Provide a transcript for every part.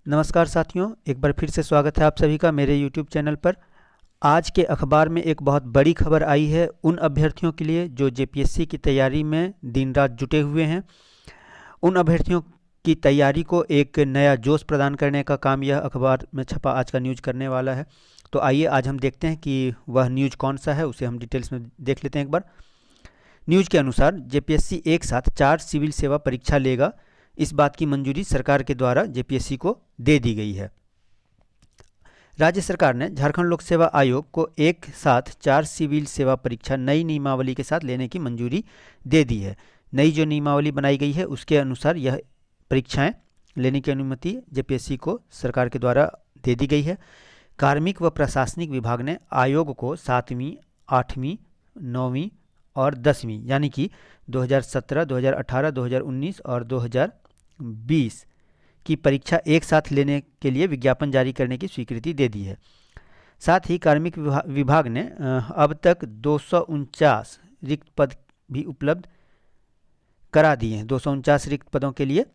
नमस्कार साथियों, एक बार फिर से स्वागत है आप सभी का मेरे YouTube चैनल पर। आज के अखबार में एक बहुत बड़ी खबर आई है उन अभ्यर्थियों के लिए जो जेपीएससी की तैयारी में दिन रात जुटे हुए हैं। उन अभ्यर्थियों की तैयारी को एक नया जोश प्रदान करने का काम यह अखबार में छपा आज का न्यूज़ करने वाला है। तो आइए आज हम देखते हैं कि वह न्यूज़ कौन सा है, उसे हम डिटेल्स में देख लेते हैं एक बार। न्यूज़ के अनुसार जेपीएससी एक साथ 4 सिविल सेवा परीक्षा लेगा। इस बात की मंजूरी सरकार के द्वारा जेपीएससी को दे दी गई है। राज्य सरकार ने झारखंड लोक सेवा आयोग को एक साथ 4 सिविल सेवा परीक्षा नई नियमावली के साथ लेने की मंजूरी दे दी है। नई जो नियमावली बनाई गई है उसके अनुसार यह परीक्षाएं लेने की अनुमति जेपीएससी को सरकार के द्वारा दे दी गई है। कार्मिक व प्रशासनिक विभाग ने आयोग को 7वीं, 8वीं, 9वीं और 10वीं यानी कि 2017, 2018, 2019 और 2020 की परीक्षा एक साथ लेने के लिए विज्ञापन जारी करने की स्वीकृति दे दी है। साथ ही कार्मिक विभाग ने अब तक 249 रिक्त पद भी उपलब्ध करा दिए हैं। 249 रिक्त पदों के लिए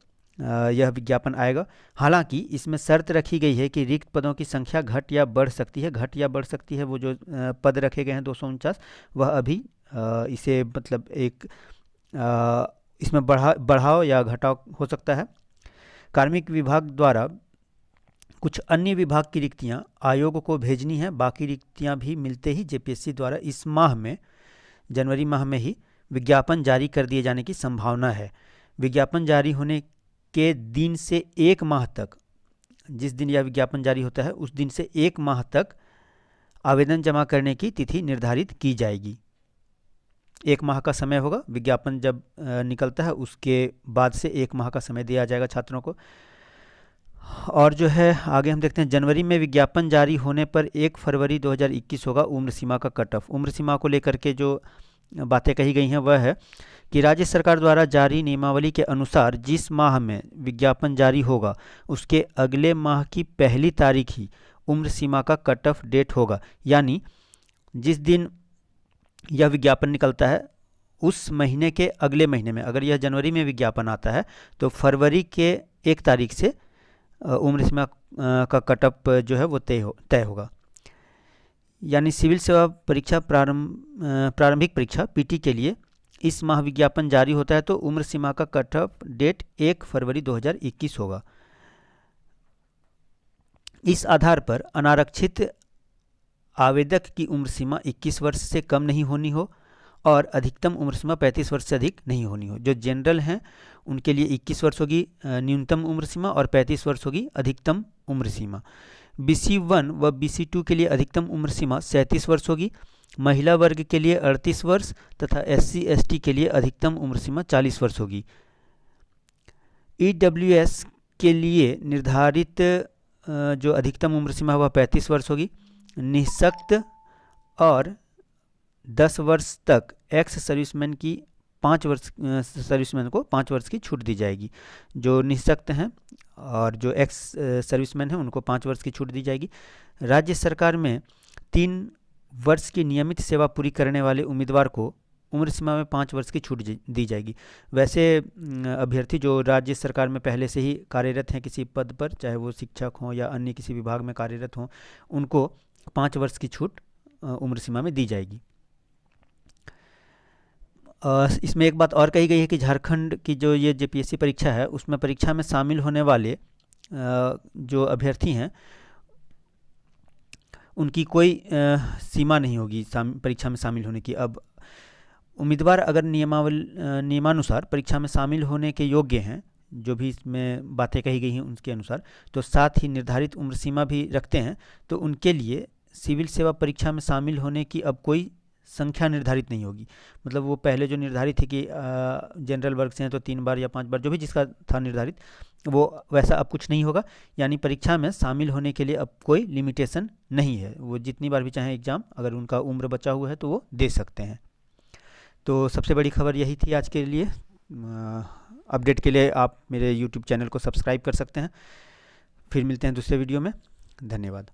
यह विज्ञापन आएगा। हालांकि इसमें शर्त रखी गई है कि रिक्त पदों की संख्या घट या बढ़ सकती है। वो जो पद रखे गए हैं 249 वह अभी इसे मतलब एक इसमें बढ़ाव या घटाव हो सकता है। कार्मिक विभाग द्वारा कुछ अन्य विभाग की रिक्तियां आयोग को भेजनी है। बाकी रिक्तियां भी मिलते ही जेपीएससी द्वारा इस माह में, जनवरी माह में ही विज्ञापन जारी कर दिए जाने की संभावना है। विज्ञापन जारी होने के दिन से 1 माह तक, जिस दिन यह विज्ञापन जारी होता है उस दिन से 1 माह तक आवेदन जमा करने की तिथि निर्धारित की जाएगी। 1 माह का समय होगा। विज्ञापन जब निकलता है उसके बाद से 1 माह का समय दिया जाएगा छात्रों को। और जो है आगे हम देखते हैं, जनवरी में विज्ञापन जारी होने पर 1 फरवरी 2021 होगा उम्र सीमा का कट ऑफ। उम्र सीमा को लेकर के जो बातें कही गई हैं वह है कि राज्य सरकार द्वारा जारी नियमावली के अनुसार जिस माह में विज्ञापन जारी होगा उसके अगले माह की पहली तारीख ही उम्र सीमा का कट ऑफ डेट होगा। यानी जिस दिन यह विज्ञापन निकलता है उस महीने के अगले महीने में, अगर यह जनवरी में विज्ञापन आता है तो फरवरी के 1 तारीख से उम्र सीमा का कट ऑफ जो है वो तय होगा। यानी सिविल सेवा परीक्षा प्रारंभिक परीक्षा पीटी के लिए इस माह विज्ञापन जारी होता है तो उम्र सीमा का कट ऑफ डेट 1 फरवरी 2021 होगा। इस आधार पर अनारक्षित आवेदक की उम्र सीमा 21 वर्ष से कम नहीं होनी हो और अधिकतम उम्र सीमा 35 वर्ष से अधिक नहीं होनी हो। जो जनरल हैं उनके लिए 21 वर्ष होगी न्यूनतम उम्र सीमा और 35 वर्ष होगी अधिकतम उम्र सीमा। BC1 व BC2 के लिए अधिकतम उम्र सीमा 37 वर्ष होगी। महिला वर्ग के लिए 38 वर्ष तथा SC/ST के लिए अधिकतम उम्र सीमा 40 वर्ष होगी। EWS के लिए निर्धारित जो अधिकतम उम्र सीमा वह 35 वर्ष होगी। निःशक्त और 10 वर्ष तक एक्स सर्विसमैन की 5 वर्ष सर्विसमैन को 5 वर्ष की छूट दी जाएगी। जो निःशक्त हैं और जो एक्स सर्विसमैन हैं उनको 5 वर्ष की छूट दी जाएगी। राज्य सरकार में 3 वर्ष की नियमित सेवा पूरी करने वाले उम्मीदवार को उम्र सीमा में 5 वर्ष की छूट दी जाएगी। वैसे अभ्यर्थी जो राज्य सरकार में पहले से ही कार्यरत हैं किसी पद पर, चाहे वो शिक्षक हों या अन्य किसी विभाग में कार्यरत हों, उनको 5 वर्ष की छूट उम्र सीमा में दी जाएगी। इसमें एक बात और कही गई है कि झारखंड की जो ये जेपीएससी परीक्षा है उसमें परीक्षा में शामिल होने वाले जो अभ्यर्थी हैं उनकी कोई सीमा नहीं होगी परीक्षा में शामिल होने की। अब उम्मीदवार अगर नियमानुसार परीक्षा में शामिल होने के योग्य हैं, जो भी इसमें बातें कही गई हैं उनके अनुसार, तो साथ ही निर्धारित उम्र सीमा भी रखते हैं, तो उनके लिए सिविल सेवा परीक्षा में शामिल होने की अब कोई संख्या निर्धारित नहीं होगी। मतलब वो पहले जो निर्धारित थी कि जनरल वर्ग से हैं तो 3 बार या 5 बार, जो भी जिसका था निर्धारित, वो वैसा अब कुछ नहीं होगा। यानी परीक्षा में शामिल होने के लिए अब कोई लिमिटेशन नहीं है। वो जितनी बार भी चाहें एग्ज़ाम, अगर उनका उम्र बचा हुआ है तो वो दे सकते हैं। तो सबसे बड़ी खबर यही थी आज के लिए। अपडेट के लिए आप मेरे YouTube चैनल को सब्सक्राइब कर सकते हैं। फिर मिलते हैं दूसरे वीडियो में। धन्यवाद।